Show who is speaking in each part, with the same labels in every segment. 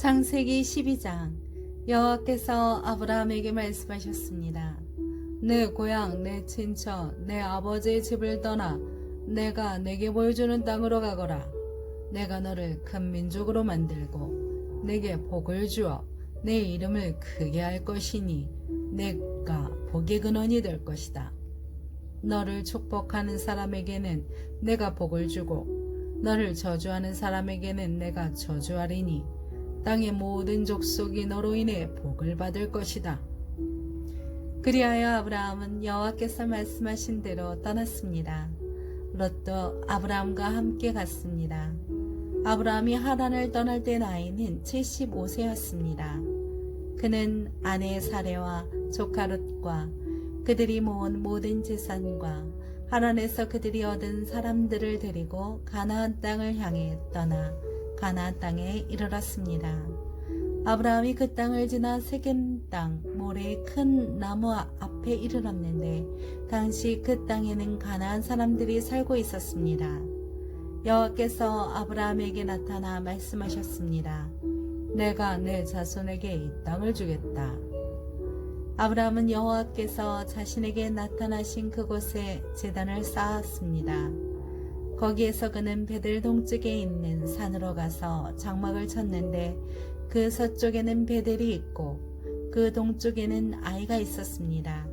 Speaker 1: 창세기 12장. 여호와께서 아브라함에게 말씀하셨습니다. 내 고향, 내 친척, 내 아버지의 집을 떠나 내가 내게 보여주는 땅으로 가거라. 내가 너를 큰 민족으로 만들고 내게 복을 주어 내 이름을 크게 할 것이니 내가 복의 근원이 될 것이다. 너를 축복하는 사람에게는 내가 복을 주고 너를 저주하는 사람에게는 내가 저주하리니 땅의 모든 족속이 너로 인해 복을 받을 것이다. 그리하여 아브라함은 여호와께서 말씀하신 대로 떠났습니다. 롯도 아브라함과 함께 갔습니다. 아브라함이 하란을 떠날 때 나이는 75세였습니다. 그는 아내 사레와 조카 롯과 그들이 모은 모든 재산과 하란에서 그들이 얻은 사람들을 데리고 가나안 땅을 향해 떠나 가나안 땅에 이르렀습니다. 아브라함이 그 땅을 지나 세겜 땅 모래의 큰 나무 앞에 이르렀는데 당시 그 땅에는 가나안 사람들이 살고 있었습니다. 여호와께서 아브라함에게 나타나 말씀하셨습니다. 내가 내 자손에게 이 땅을 주겠다. 아브라함은 여호와께서 자신에게 나타나신 그곳에 제단을 쌓았습니다. 거기에서 그는 베델 동쪽에 있는 산으로 가서 장막을 쳤는데 그 서쪽에는 베델이 있고 그 동쪽에는 아이가 있었습니다.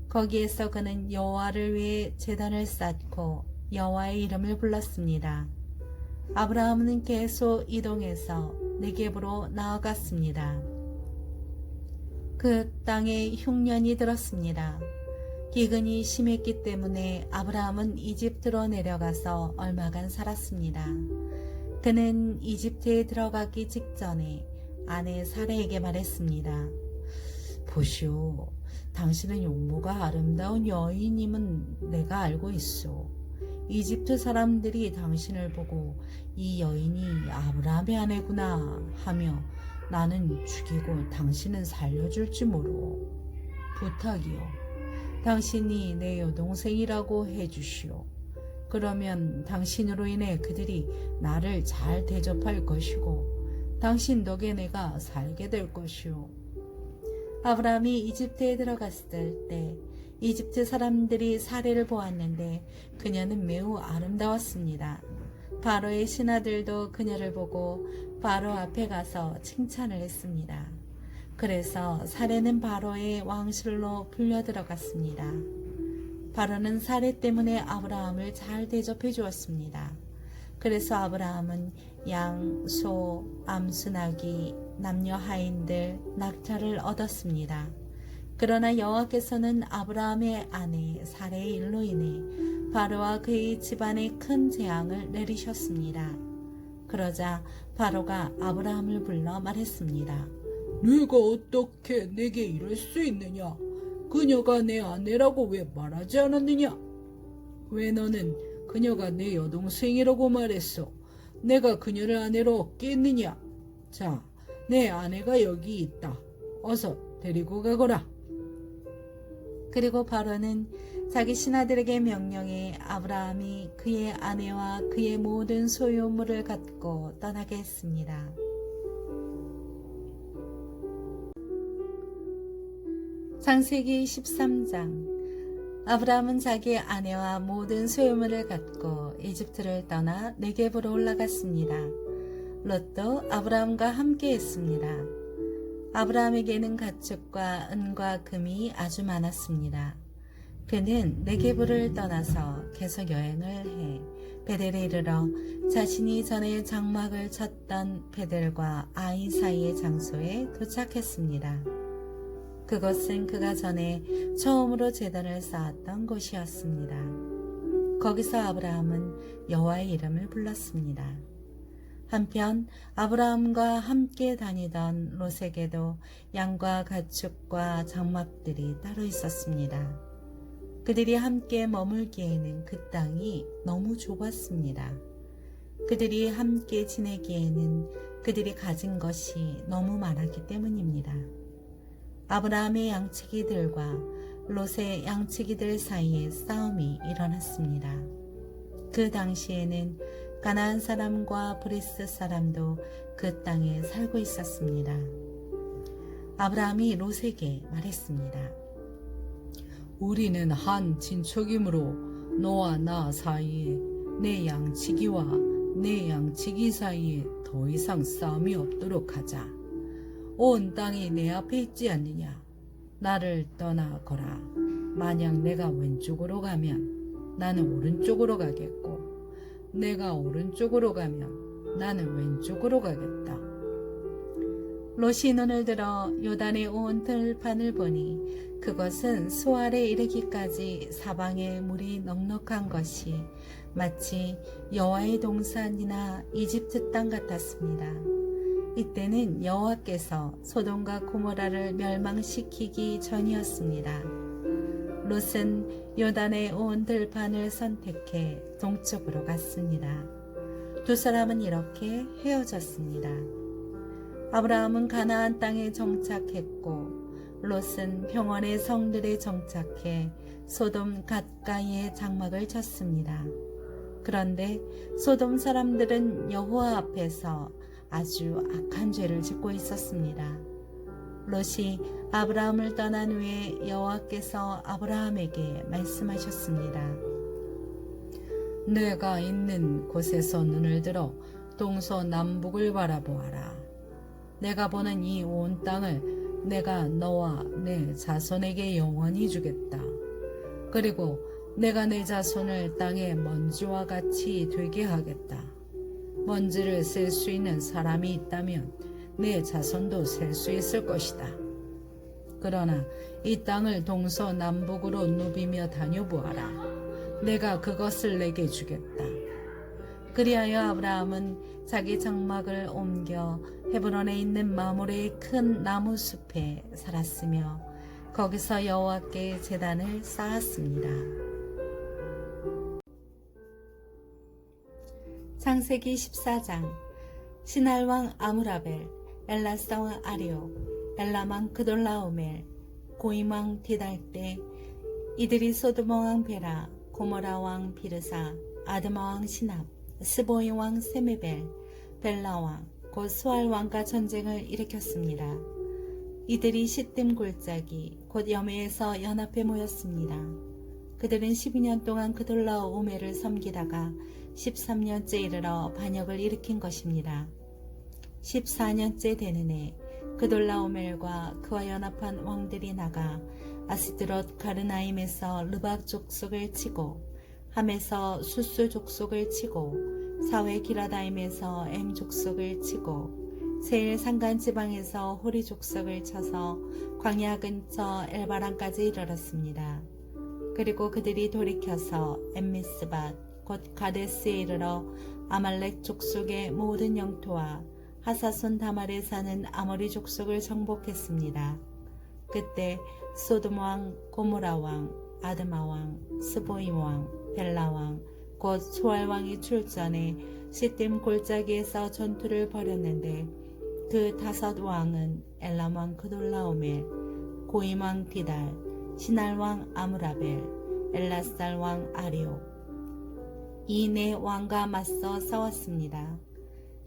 Speaker 1: 거기에서 그는 여호와를 위해 제단을 쌓고 여호와의 이름을 불렀습니다. 아브라함은 계속 이동해서 네겝으로 나아갔습니다. 그 땅에 흉년이 들었습니다. 기근이 심했기 때문에 아브라함은 이집트로 내려가서 얼마간 살았습니다. 그는 이집트에 들어가기 직전에 아내 사레에게 말했습니다. 보시오, 당신은 용모가 아름다운 여인임은 내가 알고 있소. 이집트 사람들이 당신을 보고 이 여인이 아브라함의 아내구나 하며 나는 죽이고 당신은 살려줄지 모르오. 부탁이요. 당신이 내 여동생이라고 해주시오. 그러면 당신으로 인해 그들이 나를 잘 대접할 것이고 당신 덕에 내가 살게 될 것이오. 아브라함이 이집트에 들어갔을 때 이집트 사람들이 사례를 보았는데 그녀는 매우 아름다웠습니다. 바로의 신하들도 그녀를 보고 바로 앞에 가서 칭찬을 했습니다. 그래서 사례는 바로의 왕실로 불려 들어갔습니다. 바로는 사례 때문에 아브라함을 잘 대접해 주었습니다. 그래서 아브라함은 양, 소, 암수나기, 남녀 하인들, 낙타를 얻었습니다. 그러나 여호와께서는 아브라함의 아내 사레의 일로 인해 바로와 그의 집안에 큰 재앙을 내리셨습니다. 그러자 바로가 아브라함을 불러 말했습니다.
Speaker 2: 네가 어떻게 내게 이럴 수 있느냐? 그녀가 내 아내라고 왜 말하지 않았느냐? 왜 너는 그녀가 내 여동생이라고 말했어? 내가 그녀를 아내로 얻겠느냐? 자, 내 아내가 여기 있다. 어서 데리고 가거라.
Speaker 1: 그리고 바로는 자기 신하들에게 명령해 아브라함이 그의 아내와 그의 모든 소유물을 갖고 떠나게 했습니다. 창세기 13장. 아브라함은 자기 아내와 모든 소유물을 갖고 이집트를 떠나 네겝으로 올라갔습니다. 롯도 아브라함과 함께 했습니다. 아브라함에게는 가축과 은과 금이 아주 많았습니다. 그는 네겝을 떠나서 계속 여행을 해 베델에 이르러 자신이 전에 장막을 쳤던 베델과 아이 사이의 장소에 도착했습니다. 그것은 그가 전에 처음으로 제단을 쌓았던 곳이었습니다. 거기서 아브라함은 여호와의 이름을 불렀습니다. 한편 아브라함과 함께 다니던 롯에게도 양과 가축과 장막들이 따로 있었습니다. 그들이 함께 머물기에는 그 땅이 너무 좁았습니다. 그들이 함께 지내기에는 그들이 가진 것이 너무 많았기 때문입니다. 아브라함의 양치기들과 롯의 양치기들 사이에 싸움이 일어났습니다. 그 당시에는 가나안 사람과 브리스 사람도 그 땅에 살고 있었습니다. 아브라함이 롯에게 말했습니다.
Speaker 2: 우리는 한 친척이므로 너와 나 사이에 내 양치기와 내 양치기 사이에 더 이상 싸움이 없도록 하자. 온 땅이 내 앞에 있지 않느냐. 나를 떠나거라. 만약 내가 왼쪽으로 가면 나는 오른쪽으로 가겠고 내가 오른쪽으로 가면 나는 왼쪽으로 가겠다.
Speaker 1: 롯이 눈을 들어 요단의 온 들판을 보니 그것은 수알에 이르기까지 사방에 물이 넉넉한 것이 마치 여호와의 동산이나 이집트 땅 같았습니다. 이때는 여호와께서 소돔과 고모라를 멸망시키기 전이었습니다. 롯은 요단의 온 들판을 선택해 동쪽으로 갔습니다. 두 사람은 이렇게 헤어졌습니다. 아브라함은 가나안 땅에 정착했고 롯은 평원의 성들에 정착해 소돔 가까이에 장막을 쳤습니다. 그런데 소돔 사람들은 여호와 앞에서 아주 악한 죄를 짓고 있었습니다. 롯이 아브라함을 떠난 후에 여호와께서 아브라함에게 말씀하셨습니다.
Speaker 2: 내가 있는 곳에서 눈을 들어 동서남북을 바라보아라. 내가 보는 이 온 땅을 내가 너와 내 자손에게 영원히 주겠다. 그리고 내가 내 자손을 땅의 먼지와 같이 되게 하겠다. 먼지를 셀 수 있는 사람이 있다면 내 자손도 셀 수 있을 것이다. 그러나 이 땅을 동서남북으로 누비며 다녀보아라. 내가 그것을 내게 주겠다. 그리하여 아브라함은 자기 장막을 옮겨 헤브론에 있는 마므레의 큰 나무 숲에 살았으며 거기서 여호와께 제단을 쌓았습니다. 창세기 14장. 시날왕 아므라벨, 엘라스왕 아리오, 엘람왕 그돌라오멜, 고임왕 디달때, 이들이 소돔왕 베라, 고모라왕 비르사, 아드마왕 시납, 스보이왕 세메벨, 벨라왕, 곧 수알왕과 전쟁을 일으켰습니다. 이들이 시딤 골짜기 곧 여메에서 연합해 모였습니다. 그들은 12년 동안 그돌라오멜을 섬기다가 13년째 이르러 반역을 일으킨 것입니다. 14년째 되는 해 그돌라오멜과 그와 연합한 왕들이 나가 아스드롯 가르나임에서 르박 족속을 치고 함에서 수스 족속을 치고 사회 기라다임에서 엠 족속을 치고 세일 산간 지방에서 호리 족속을 쳐서 광야 근처 엘바란까지 이르렀습니다. 그리고 그들이 돌이켜서 엠미스밭 곧 가데스에 이르러 아말렉 족속의 모든 영토와 하사손 다말에 사는 아모리 족속을 정복했습니다. 그때 소돔 왕, 고모라 왕, 아드마 왕, 스보임 왕, 벨라 왕, 곧 수알 왕이 출전해 시딤 골짜기에서 전투를 벌였는데 그 5 왕은 엘람 왕 그돌라오멜, 고임 왕 디달, 시날 왕 아므라벨, 엘라살 왕 아리오 이 4 왕과 맞서 싸웠습니다.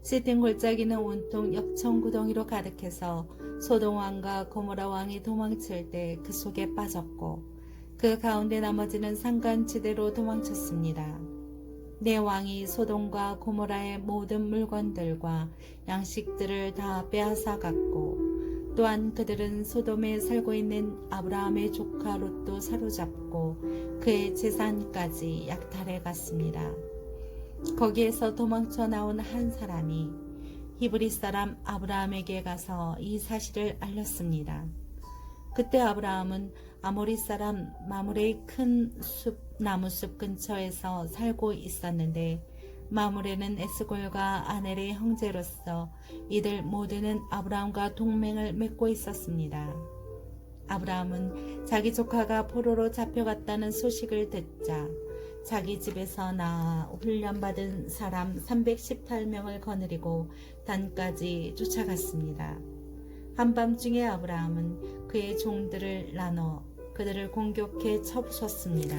Speaker 2: 시딤 골짜기는 온통 역청구덩이로 가득해서 소돔 왕과 고모라 왕이 도망칠 때 그 속에 빠졌고 그 가운데 나머지는 산간지대로 도망쳤습니다. 4 왕이 소돔과 고모라의 모든 물건들과 양식들을 다 빼앗아 갔고 또한 그들은 소돔에 살고 있는 아브라함의 조카 롯도 사로잡고 그의 재산까지 약탈해 갔습니다. 거기에서 도망쳐 나온 한 사람이 히브리 사람 아브라함에게 가서 이 사실을 알렸습니다. 그때 아브라함은 아모리 사람 마므레의 큰 나무숲 근처에서 살고 있었는데 마므레는 에스골과 아넬의 형제로서 이들 모두는 아브라함과 동맹을 맺고 있었습니다. 아브라함은 자기 조카가 포로로 잡혀갔다는 소식을 듣자 자기 집에서 나아 훈련받은 사람 318명을 거느리고 단까지 쫓아갔습니다. 한밤중에 아브라함은 그의 종들을 나눠 그들을 공격해 쳐부쉈습니다.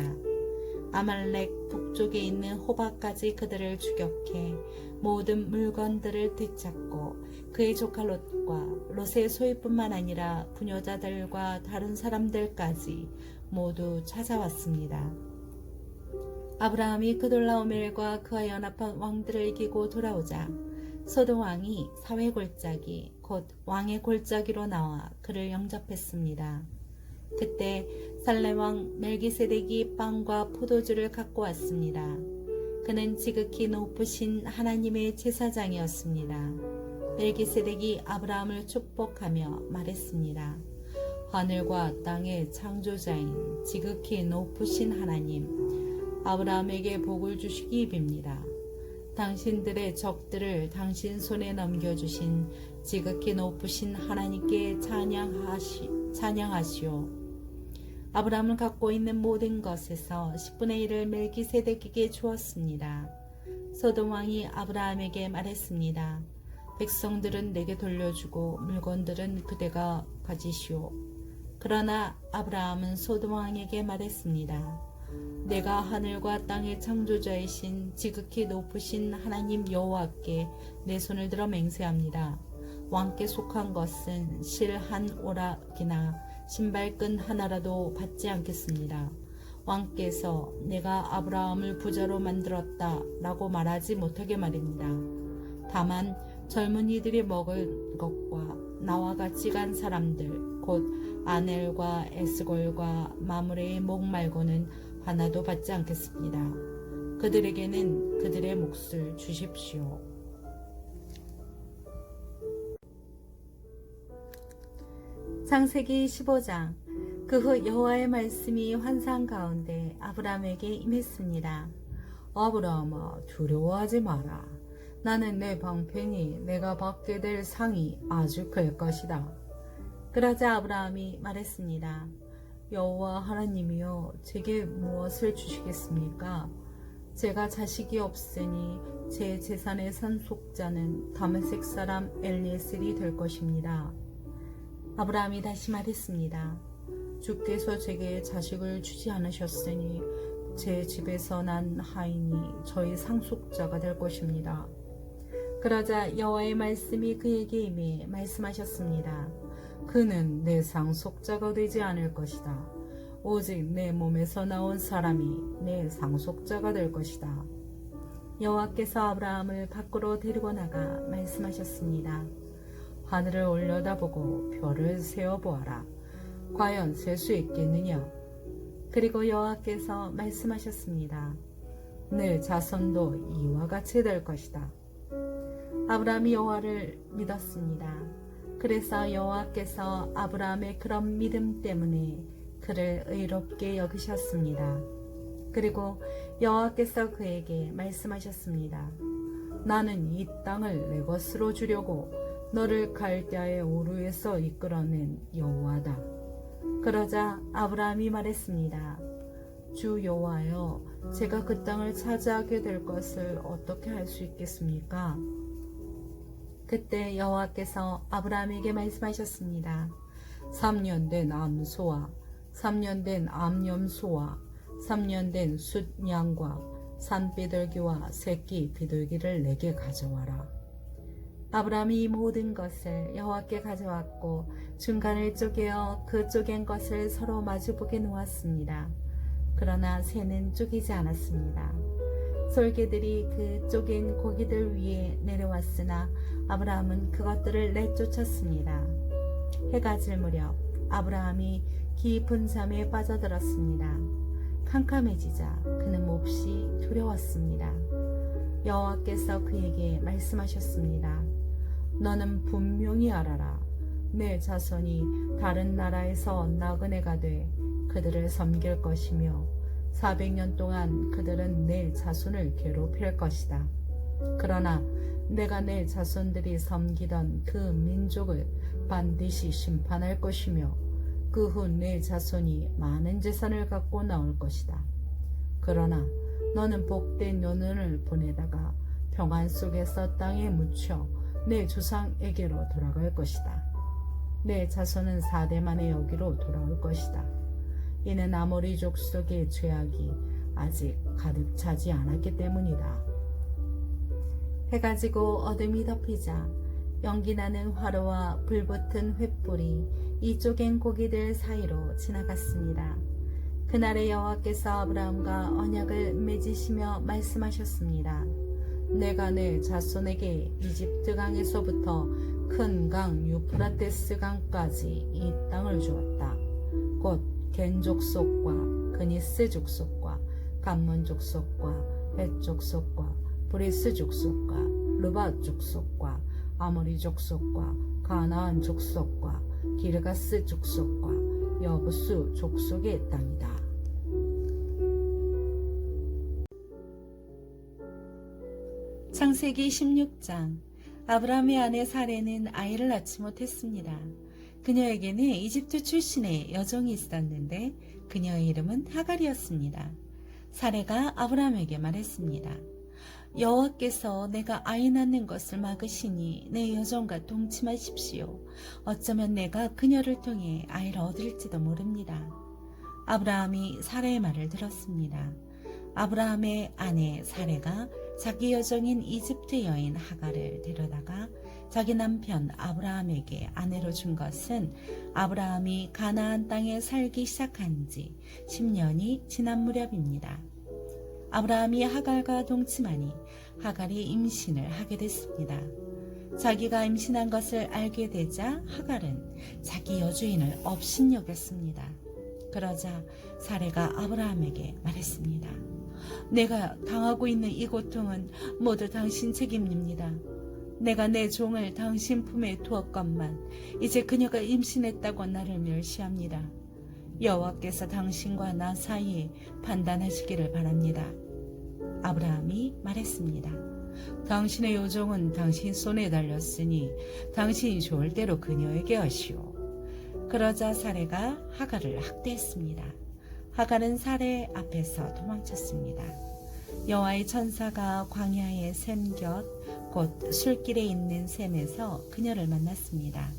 Speaker 1: 아말렉 북쪽에 있는 호바까지 그들을 추격해 모든 물건들을 되찾고 그의 조카 롯과 롯의 소유뿐만 아니라 부녀자들과 다른 사람들까지 모두 찾아왔습니다. 아브라함이 그돌라오멜과 그와 연합한 왕들을 이기고 돌아오자 소돔 왕이 사회 골짜기 곧 왕의 골짜기로 나와 그를 영접했습니다. 그때 살렘 왕 멜기세덱이 빵과 포도주를 갖고 왔습니다. 그는 지극히 높으신 하나님의 제사장이었습니다. 멜기세덱이 아브라함을 축복하며 말했습니다. 하늘과 땅의 창조자인 지극히 높으신 하나님, 아브라함에게 복을 주시기 빕니다. 당신들의 적들을 당신 손에 넘겨주신 지극히 높으신 하나님께 찬양하시오. 아브라함은 갖고 있는 모든 것에서 10분의 1을 멜기세덱에게 주었습니다. 소돔 왕이 아브라함에게 말했습니다. 백성들은 내게 돌려주고 물건들은 그대가 가지시오. 그러나 아브라함은 소돔 왕에게 말했습니다. 내가 하늘과 땅의 창조자이신 지극히 높으신 하나님 여호와께 내 손을 들어 맹세합니다. 왕께 속한 것은 실 한 오락이나 신발끈 하나라도 받지 않겠습니다. 왕께서 내가 아브라함을 부자로 만들었다 라고 말하지 못하게 말입니다. 다만 젊은이들이 먹을 것과 나와 같이 간 사람들 곧 아넬과 에스골과 마므레의 목 말고는 하나도 받지 않겠습니다. 그들에게는 그들의 몫을 주십시오. 창세기 15장. 그 후 여호와의 말씀이 환상 가운데 아브라함에게 임했습니다. 아브라함아, 두려워하지 마라. 나는 내 방편이 내가 받게 될 상이 아주 클 것이다. 그러자 아브라함이 말했습니다. 여호와 하나님이여, 제게 무엇을 주시겠습니까? 제가 자식이 없으니 제 재산의 상속자는 다메섹 사람 엘리에셀이 될 것입니다. 아브라함이 다시 말했습니다. 주께서 제게 자식을 주지 않으셨으니 제 집에서 난 하인이 저희 상속자가 될 것입니다. 그러자 여호와의 말씀이 그에게 임해 말씀하셨습니다. 그는 내 상속자가 되지 않을 것이다. 오직 내 몸에서 나온 사람이 내 상속자가 될 것이다. 여호와께서 아브라함을 밖으로 데리고 나가 말씀하셨습니다. 하늘을 올려다보고 별을 세어보아라. 과연 셀 수 있겠느냐? 그리고 여호와께서 말씀하셨습니다. 내 자손도 이와 같이 될 것이다. 아브라함이 여호와를 믿었습니다. 그래서 여호와께서 아브라함의 그런 믿음 때문에 그를 의롭게 여기셨습니다. 그리고 여호와께서 그에게 말씀하셨습니다. 나는 이 땅을 내 것으로 주려고 너를 갈대아의 우르에서 이끌어낸 여호와다. 그러자 아브라함이 말했습니다. 주 여호와여, 제가 그 땅을 차지하게 될 것을 어떻게 할 수 있겠습니까? 그때 여호와께서 아브라함에게 말씀하셨습니다. 3년 된 암소와 3년 된 암염소와 3년 된 숫양과 산비둘기와 새끼 비둘기를 내게 가져와라. 아브라함이 이 모든 것을 여호와께 가져왔고 중간을 쪼개어 그 쪼갠 것을 서로 마주보게 놓았습니다. 그러나 새는 쪼개지 않았습니다. 솔개들이 그 쪼갠 고기들 위에 내려왔으나 아브라함은 그것들을 내쫓았습니다. 해가 질 무렵 아브라함이 깊은 잠에 빠져들었습니다. 캄캄해지자 그는 몹시 두려웠습니다. 여호와께서 그에게 말씀하셨습니다. 너는 분명히 알아라. 내 자손이 다른 나라에서 나그네가 돼 그들을 섬길 것이며 400년 동안 그들은 내 자손을 괴롭힐 것이다. 그러나 내가 내 자손들이 섬기던 그 민족을 반드시 심판할 것이며 그 후 내 자손이 많은 재산을 갖고 나올 것이다. 그러나 너는 복된 노년을 보내다가 평안 속에서 땅에 묻혀 내 조상에게로 돌아갈 것이다. 내 자손은 4대 만에 여기로 돌아올 것이다. 이는 아모리 족속의 죄악이 아직 가득 차지 않았기 때문이다. 해가 지고 어둠이 덮이자 연기나는 화로와 불붙은 횃불이 이쪽엔 고기들 사이로 지나갔습니다. 그날의 여호와께서 아브라함과 언약을 맺으시며 말씀하셨습니다. 내가 내 자손에게 이집트 강에서부터 큰 강 유프라테스 강까지 이 땅을 주었다. 곧 겐 족속과 그니스 족속과 감몬 족속과 헷 족속과 브리스 족속과 르밧 족속과 아모리 족속과 가나안 족속과 기르가스 족속과 여부수 족속의 땅이다. 창세기 16장. 아브라함의 아내 사레는 아이를 낳지 못했습니다. 그녀에게는 이집트 출신의 여종이 있었는데 그녀의 이름은 하갈이었습니다. 사레가 아브라함에게 말했습니다. 여호와께서 내가 아이 낳는 것을 막으시니 내 여종과 동침하십시오. 어쩌면 내가 그녀를 통해 아이를 얻을지도 모릅니다. 아브라함이 사레의 말을 들었습니다. 아브라함의 아내 사레가 자기 여종인 이집트 여인 하갈을 데려다가 자기 남편 아브라함에게 아내로 준 것은 아브라함이 가나안 땅에 살기 시작한 지 10년이 지난 무렵입니다. 아브라함이 하갈과 동침하니 하갈이 임신을 하게 됐습니다. 자기가 임신한 것을 알게 되자 하갈은 자기 여주인을 업신여겼습니다. 그러자 사레가 아브라함에게 말했습니다. 내가 당하고 있는 이 고통은 모두 당신 책임입니다. 내가 내 종을 당신 품에 두었건만 이제 그녀가 임신했다고 나를 멸시합니다. 여호와께서 당신과 나 사이에 판단하시기를 바랍니다. 아브라함이 말했습니다. 당신의 요종은 당신 손에 달렸으니 당신이 좋을 대로 그녀에게 하시오. 그러자 사레가 하갈을 학대했습니다. 하갈은 사레 앞에서 도망쳤습니다. 여호와의 천사가 광야의 샘 곁 곧 술길에 있는 샘에서 그녀를 만났습니다.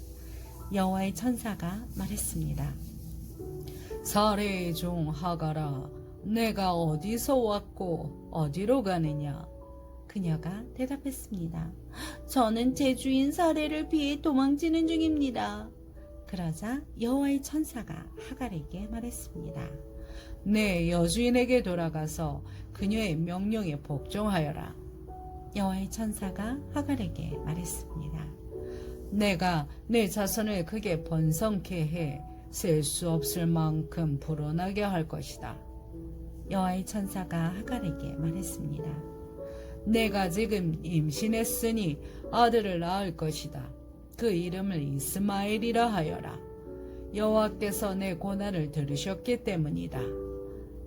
Speaker 1: 여호와의 천사가 말했습니다. 사레의 종 하갈아, 내가 어디서 왔고 어디로 가느냐? 그녀가 대답했습니다. 저는 제 주인 사레를 피해 도망치는 중입니다. 그러자 여호와의 천사가 하갈에게 말했습니다. 내 여주인에게 돌아가서 그녀의 명령에 복종하여라. 여호와의 천사가 하갈에게 말했습니다. 내가 내 자손을 크게 번성케 해 셀 수 없을 만큼 불어나게 할 것이다. 여호와의 천사가 하갈에게 말했습니다. 내가 지금 임신했으니 아들을 낳을 것이다. 그 이름을 이스마엘이라 하여라. 여호와께서 내 고난을 들으셨기 때문이다.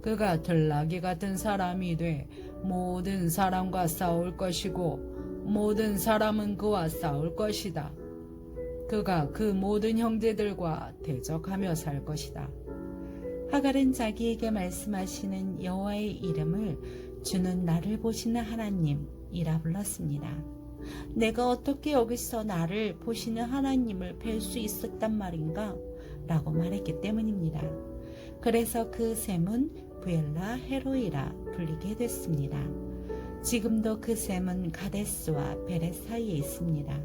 Speaker 1: 그가 들나귀 같은 사람이 돼 모든 사람과 싸울 것이고 모든 사람은 그와 싸울 것이다. 그가 그 모든 형제들과 대적하며 살 것이다. 하갈은 자기에게 말씀하시는 여호와의 이름을 주는 나를 보시는 하나님이라 불렀습니다. 내가 어떻게 여기서 나를 보시는 하나님을 뵐 수 있었단 말인가? 라고 말했기 때문입니다. 그래서 그 샘은 부엘라 헤로이라 불리게 됐습니다. 지금도 그 샘은 가데스와 베렛 사이에 있습니다.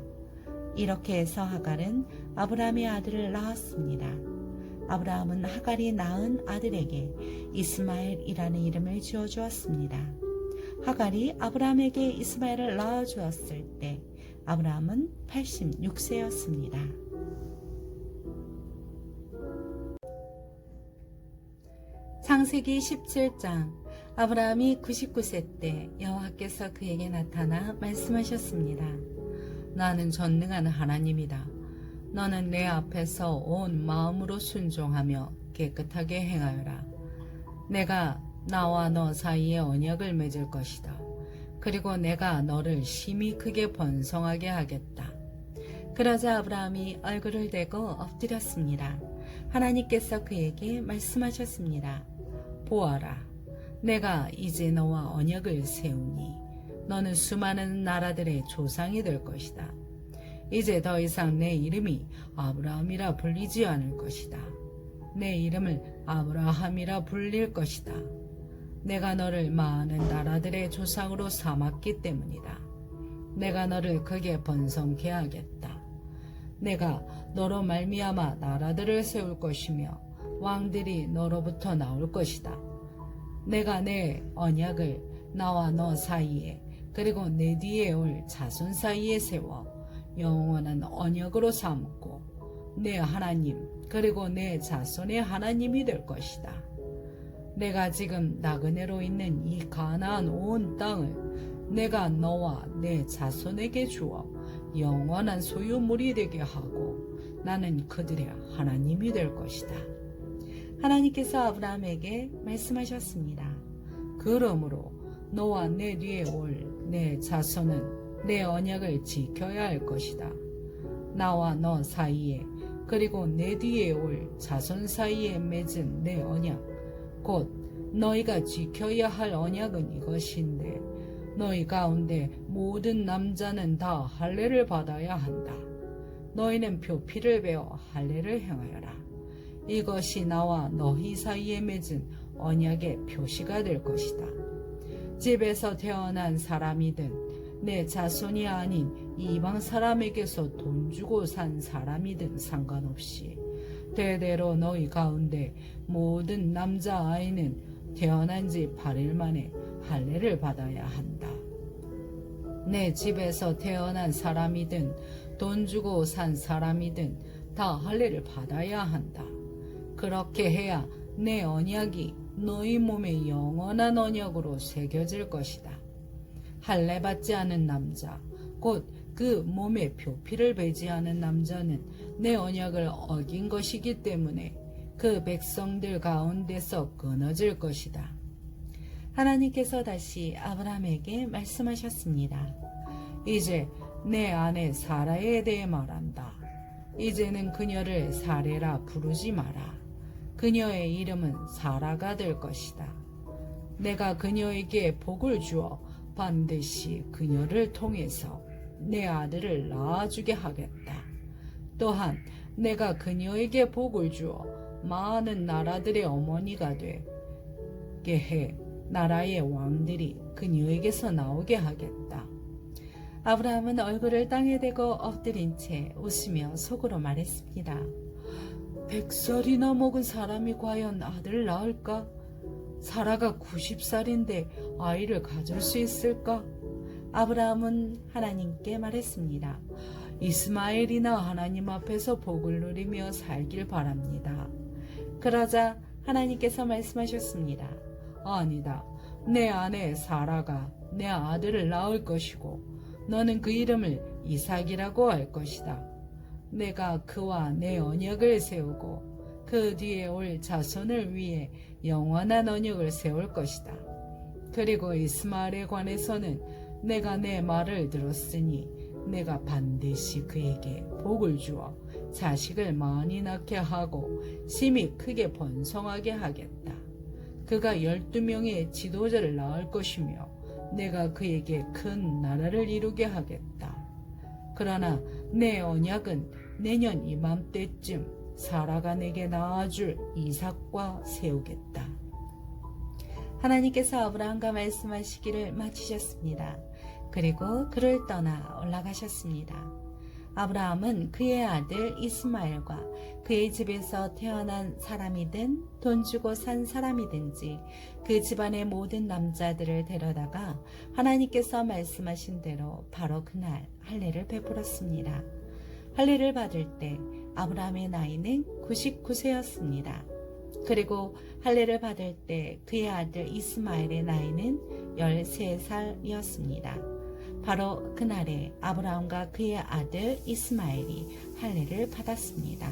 Speaker 1: 이렇게 해서 하갈은 아브라함의 아들을 낳았습니다. 아브라함은 하갈이 낳은 아들에게 이스마엘이라는 이름을 지어주었습니다. 하갈이 아브라함에게 이스마엘을 낳아주었을 때 아브라함은 86세였습니다. 창세기 17장. 아브라함이 99세 때 여호와께서 그에게 나타나 말씀하셨습니다. 나는 전능한 하나님이다. 너는 내 앞에서 온 마음으로 순종하며 깨끗하게 행하여라. 내가 나와 너 사이에 언약을 맺을 것이다. 그리고 내가 너를 심히 크게 번성하게 하겠다. 그러자 아브라함이 얼굴을 대고 엎드렸습니다. 하나님께서 그에게 말씀하셨습니다. 보아라, 내가 이제 너와 언약을 세우니 너는 수많은 나라들의 조상이 될 것이다. 이제 더 이상 내 이름이 아브라함이라 불리지 않을 것이다. 내 이름을 아브라함이라 불릴 것이다. 내가 너를 많은 나라들의 조상으로 삼았기 때문이다. 내가 너를 크게 번성케 하겠다. 내가 너로 말미암아 나라들을 세울 것이며 왕들이 너로부터 나올 것이다. 내가 내 언약을 나와 너 사이에 그리고 내 뒤에 올 자손 사이에 세워 영원한 언약으로 삼고 내 하나님 그리고 내 자손의 하나님이 될 것이다. 내가 지금 나그네로 있는 이 가나안 온 땅을 내가 너와 내 자손에게 주어 영원한 소유물이 되게 하고 나는 그들의 하나님이 될 것이다. 하나님께서 아브라함에게 말씀하셨습니다. 그러므로 너와 내 뒤에 올 내 자손은 내 언약을 지켜야 할 것이다. 나와 너 사이에 그리고 내 뒤에 올 자손 사이에 맺은 내 언약 곧 너희가 지켜야 할 언약은 이것인데 너희 가운데 모든 남자는 다 할례를 받아야 한다. 너희는 표피를 베어 할례를 행하여라. 이것이 나와 너희 사이에 맺은 언약의 표시가 될 것이다. 집에서 태어난 사람이든 내 자손이 아닌 이방 사람에게서 돈 주고 산 사람이든 상관없이 대대로 너희 가운데 모든 남자아이는 태어난 지 8일 만에 할례를 받아야 한다. 내 집에서 태어난 사람이든 돈 주고 산 사람이든 다 할례를 받아야 한다. 그렇게 해야 내 언약이 너희 몸에 영원한 언약으로 새겨질 것이다. 할례 받지 않은 남자, 곧 그 몸에 표피를 베지 않은 남자는 내 언약을 어긴 것이기 때문에 그 백성들 가운데서 끊어질 것이다. 하나님께서 다시 아브라함에게 말씀하셨습니다. 이제 내 아내 사라에 대해 말한다. 이제는 그녀를 사레라 부르지 마라. 그녀의 이름은 사라가 될 것이다. 내가 그녀에게 복을 주어 반드시 그녀를 통해서 내 아들을 낳아주게 하겠다. 또한 내가 그녀에게 복을 주어 많은 나라들의 어머니가 되게 해 나라의 왕들이 그녀에게서 나오게 하겠다. 아브라함은 얼굴을 땅에 대고 엎드린 채 웃으며 속으로 말했습니다. 100살이나 먹은 사람이 과연 아들을 낳을까? 사라가 90살인데 아이를 가질 수 있을까? 아브라함은 하나님께 말했습니다. 이스마엘이나 하나님 앞에서 복을 누리며 살길 바랍니다. 그러자 하나님께서 말씀하셨습니다. 아니다. 내 아내 사라가 내 아들을 낳을 것이고 너는 그 이름을 이삭이라고 할 것이다. 내가 그와 내 언약을 세우고 그 뒤에 올 자손을 위해 영원한 언약을 세울 것이다. 그리고 이스마엘에 관해서는 내가 내 말을 들었으니 내가 반드시 그에게 복을 주어 자식을 많이 낳게 하고 심히 크게 번성하게 하겠다. 그가 12명의 지도자를 낳을 것이며 내가 그에게 큰 나라를 이루게 하겠다. 그러나 내 언약은 내년 이맘때쯤 사라가 내게 낳아줄 이삭과 세우겠다. 하나님께서 아브라함과 말씀하시기를 마치셨습니다. 그리고 그를 떠나 올라가셨습니다. 아브라함은 그의 아들 이스마엘과 그의 집에서 태어난 사람이든 돈 주고 산 사람이든지 그 집안의 모든 남자들을 데려다가 하나님께서 말씀하신 대로 바로 그날 할례를 베풀었습니다. 할례를 받을 때 아브라함의 나이는 99세였습니다. 그리고 할례를 받을 때 그의 아들 이스마엘의 나이는 13살이었습니다. 바로 그날에 아브라함과 그의 아들 이스마엘이 할례를 받았습니다.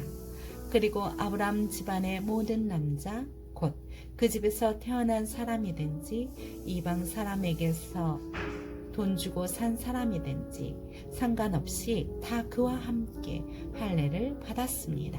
Speaker 1: 그리고 아브라함 집안의 모든 남자 곧 그 집에서 태어난 사람이든지 이방 사람에게서 돈 주고 산 사람이든지 상관없이 다 그와 함께 할례를 받았습니다.